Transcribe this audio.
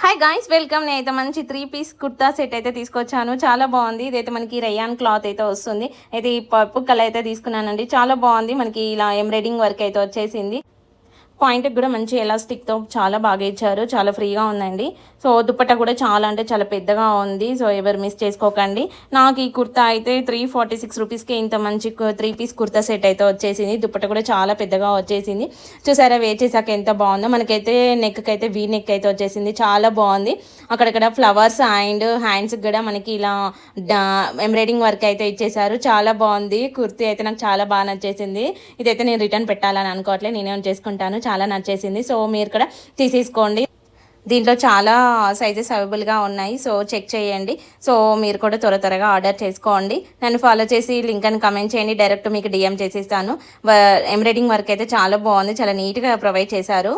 Hi guys, welcome. నేనైతే మంచి 3 piece kurta set అయితే తీసుకొచ్చాను. చాలా బాగుంది. ఇదైతే మనకి రయాన్ క్లాత్ అయితే వస్తుంది. అయితే ఈ పర్పుల్ కలర్ అయితే తీసుకున్నానండి. చాలా బాగుంది. మనకి ఇలా ఎంబ్రాయిడింగ్ వర్క్ అయితే వచ్చేసింది. పాయింట్కి కూడా మంచి ఎలాస్టిక్తో చాలా బాగా ఇచ్చారు. చాలా ఫ్రీగా ఉందండి. సో దుపట్టా కూడా చాలా అంటే చాలా పెద్దగా ఉంది. సో ఎవరు మిస్ చేసుకోకండి. నాకు ఈ కుర్తా అయితే 346 రూపీస్కి ఇంత మంచి 3 పీస్ కుర్తా సెట్ అయితే వచ్చేసింది. దుపట్టా కూడా చాలా పెద్దగా వచ్చేసింది. చూసారా వేర్ చేసాక ఎంత బాగుందో. మనకైతే నెక్ అయితే వీ నెక్ అయితే వచ్చేసింది. చాలా బాగుంది. అక్కడక్కడ ఫ్లవర్స్ అండ్ హ్యాండ్స్కి కూడా మనకి ఇలా ఎంబ్రాయిడింగ్ వర్క్ అయితే ఇచ్చేసారు. చాలా బాగుంది. కుర్తీ అయితే నాకు చాలా బాగా నచ్చేసింది. ఇదైతే నేను రిటర్న్ పెట్టాలని అనుకోవట్లేదు, నేనే చేసుకుంటాను. చాలా నచ్చేసింది. సో మీరు కూడా తీసేసుకోండి. దీంట్లో చాలా సైజెస్ అవైలబుల్గా ఉన్నాయి. సో చెక్ చేయండి. సో మీరు కూడా త్వరగా ఆర్డర్ చేసుకోండి. నన్ను ఫాలో చేసి లింక్ అని కమెంట్ చేయండి. డైరెక్ట్ మీకు డిఎం చేసిస్తాను. ఎంబ్రాయిడింగ్ వర్క్ అయితే చాలా బాగుంది. చాలా నీట్గా ప్రొవైడ్ చేశారు.